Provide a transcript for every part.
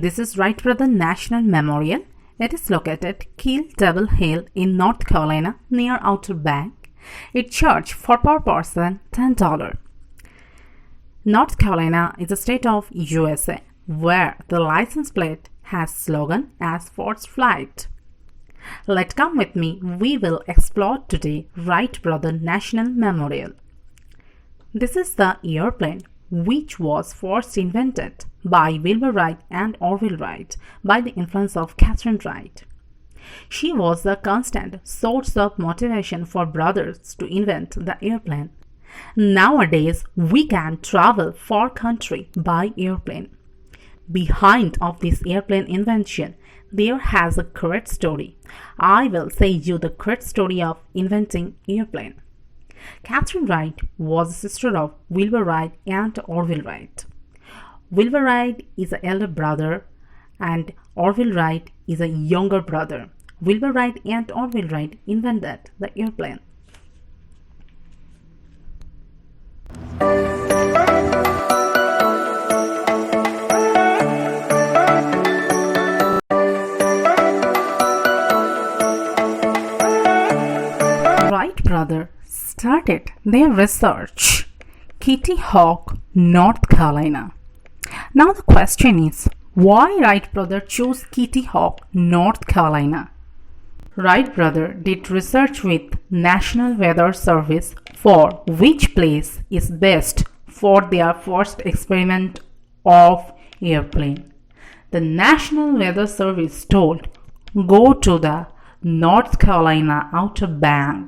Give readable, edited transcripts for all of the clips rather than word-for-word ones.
this is Wright Brother National Memorial. It is located at Kill Devil Hill in North Carolina near Outer Bank. It charged for per person $10. North Carolina is a state of USA where the license plate has slogan as Force Flight. Let's come with me. We will explore today Wright Brother National Memorial. This is the airplane which was first invented by Wilbur Wright and Orville Wright by the influence of Kathrine Wright. She was the constant source of motivation for brothers to invent the airplane. Nowadays, we can travel far country by airplane. Behind of this airplane invention, there has a great story. I will say you the great story of inventing airplane. Kathrine Wright was a sister of Wilbur Wright and Orville Wright. Wilbur Wright is an elder brother and Orville Wright is a younger brother. Wilbur Wright and Orville Wright invented the airplane. Wright brothers started their research Kitty Hawk, North Carolina. Now the question is, why Wright brother chose Kitty Hawk, North Carolina? Wright brother did research with National Weather Service for which place is best for their first experiment of airplane. The National Weather Service told, go to the North Carolina Outer Bank,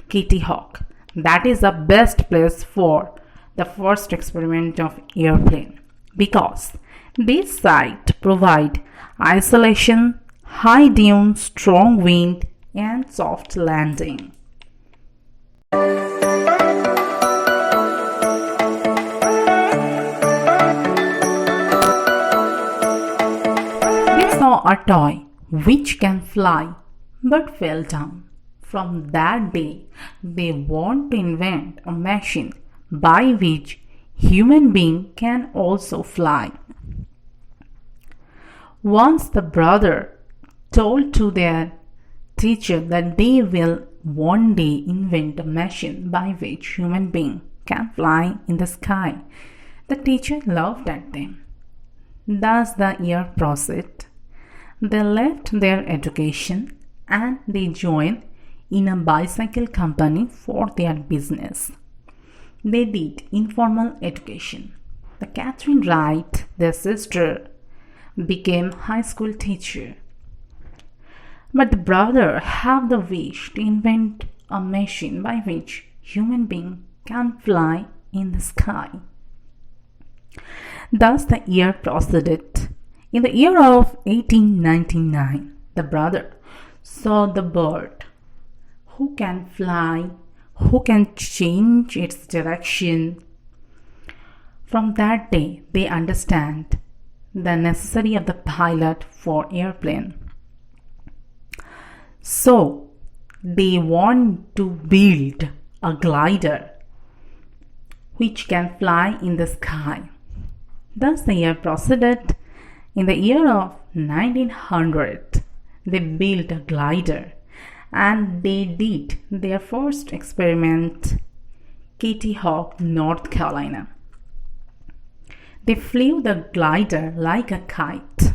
Kitty Hawk. That is the best place for the first experiment of airplane because this site provide isolation, high dune, strong wind and soft landing. They saw a toy which can fly but fell down. From that day, they want to invent a machine by which human being can also fly. Once the brother told to their teacher that they will one day invent a machine by which human being can fly in the sky, the teacher laughed at them. Thus the year proceeded. They left their education and they joined in a bicycle company for their business. They did informal education. The Kathrine Wright, their sister, became high school teacher. But the brother had the wish to invent a machine by which human being can fly in the sky. Thus the year proceeded. In the year of 1899, the brother saw the bird who can fly, who can change its direction. From that day, they understand the necessity of the pilot for airplane. So, they want to build a glider which can fly in the sky. Thus, the year proceeded. In the year of 1900, they built a glider and they did their first experiment, Kitty Hawk, North Carolina. They flew the glider like a kite,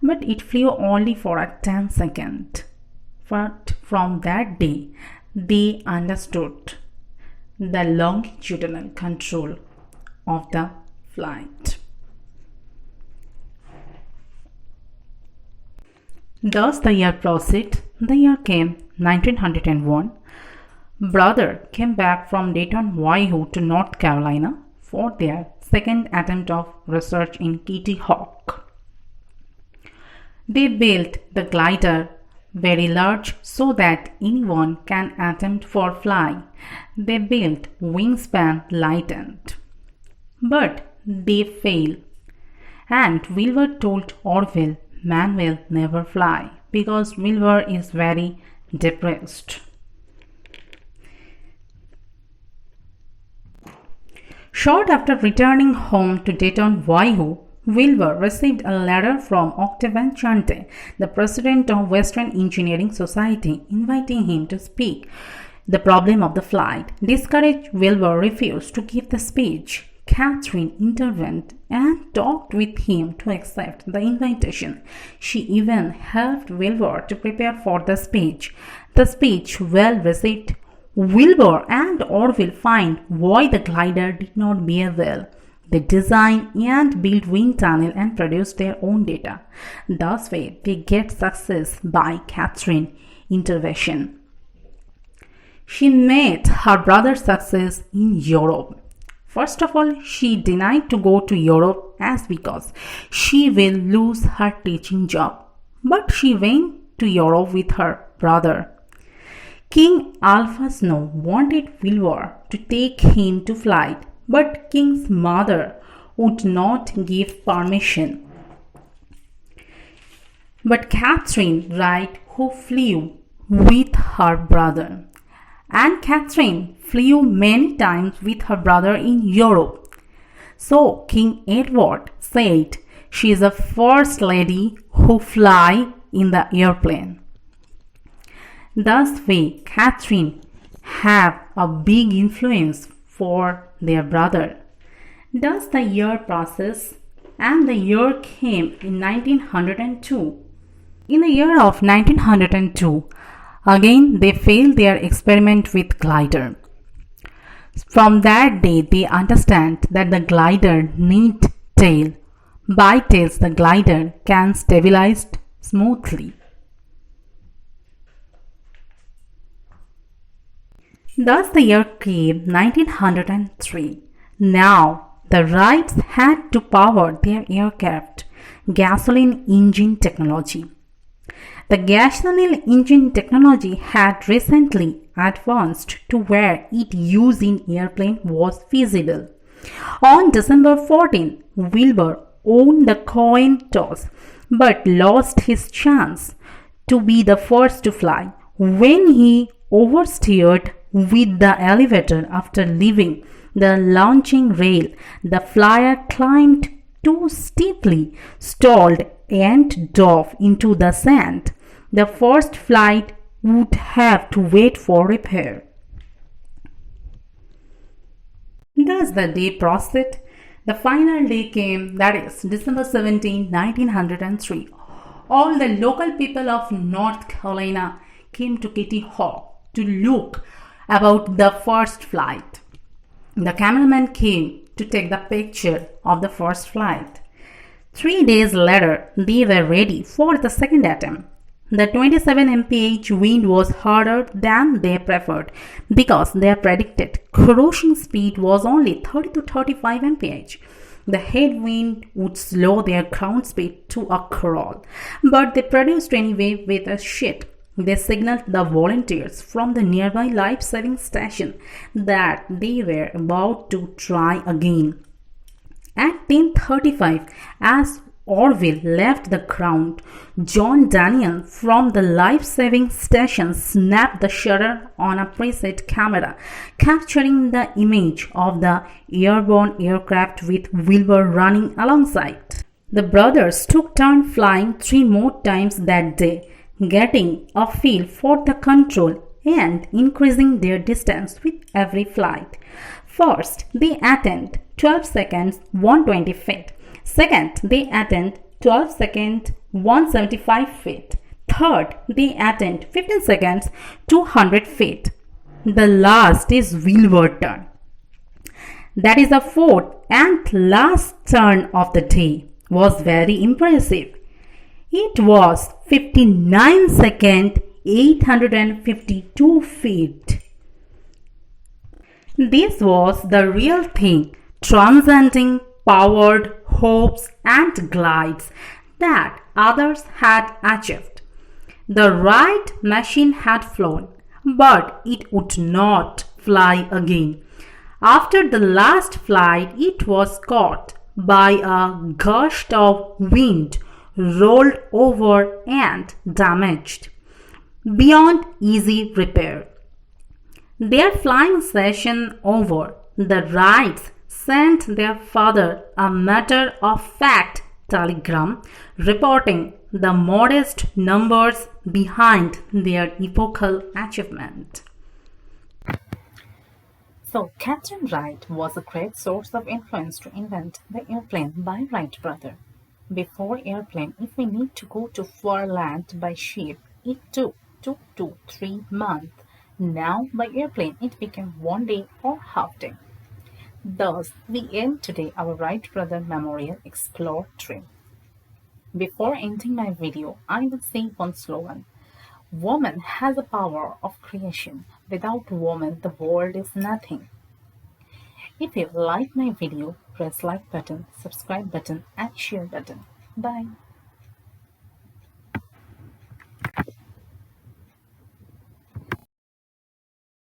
but it flew only for 10 seconds. But from that day, they understood the longitudinal control of the flight. Thus the year proceeded. The year came 1901. Brother came back from Dayton, Ohio to North Carolina for their second attempt of research in Kitty Hawk. They built the glider very large so that anyone can attempt for fly. They built wingspan lightened. But they failed. And Wilbur told Orville, man will never fly because Wilbur is very depressed. Short after returning home to Dayton, Ohio, Wilbur received a letter from Octavian Chante, the president of Western Engineering Society, inviting him to speak the problem of the flight. Discouraged, Wilbur refused to give the speech. Kathrine intervened and talked with him to accept the invitation. She even helped Wilbur to prepare for the speech. The speech, well received, Wilbur and Orville find why the glider did not bear well. They design and build wind tunnel and produce their own data. Thus way, they get success by Kathrine intervention. She made her brother's success in Europe. First of all, she denied to go to Europe as because she will lose her teaching job. But she went to Europe with her brother. King Alpha Snow wanted Wilbur to take him to flight, but King's mother would not give permission. But Kathrine Wright, who flew with her brother, and Kathrine flew many times with her brother in Europe. So King Edward said she is the first lady who fly in the airplane. Thus way, Kathrine have a big influence for their brother. Thus the year passes and the year came in 1902. In the year of 1902, again they failed their experiment with glider. From that day they understand that the glider need tail. By tails the glider can stabilize smoothly. Thus the year came 1903. Now the Wrights had to power their aircraft gasoline engine technology. The gasoline engine technology had recently advanced to where its use in airplane was feasible. On December 14, Wilbur won the coin toss but lost his chance to be the first to fly when he oversteered with the elevator after leaving the launching rail. The flyer climbed too steeply, stalled, and dove into the sand. The first flight would have to wait for repair. Thus the day proceeded. The final day came, that is December 17, 1903. All the local people of North Carolina came to Kitty Hawk to look about the first flight. The cameraman came to take the picture of the first flight. 3 days later, they were ready for the second attempt. The 27 mph wind was harder than they preferred because their predicted cruising speed was only 30 to 35 mph. The headwind would slow their ground speed to a crawl, but they produced anyway with a shit. They signaled the volunteers from the nearby life-saving station that they were about to try again. At 10:35, as Orville left the ground, John Daniel from the life-saving station snapped the shutter on a preset camera, capturing the image of the airborne aircraft with Wilbur running alongside. The brothers took turns flying 3 more times that day, getting a feel for the control and increasing their distance with every flight. First, they attained 12 seconds 120 feet. Second, they attained 12 seconds 175 feet. Third, they attained 15 seconds 200 feet. The last is Wilbur turn. That is the fourth and last turn of the day was very impressive. It was 59 seconds 852 feet. This was the real thing, transcending powered hopes and glides that others had achieved. The Wright machine had flown, but it would not fly again. After the last flight, it was caught by a gust of wind, rolled over and damaged beyond easy repair. Their flying session over, the Wrights sent their father a matter-of-fact telegram reporting the modest numbers behind their epochal achievement. So, Captain Wright was a great source of influence to invent the airplane by Wright brother. Before airplane, if we need to go to far land by ship, it took 2 to 3 months. Now, by airplane, it became 1 day or half day. Thus, we end today our Wright brother Memorial Explore trip. Before ending my video, I will say one slogan. Woman has the power of creation. Without woman, the world is nothing. If you like my video, press like button, subscribe button and share button. Bye.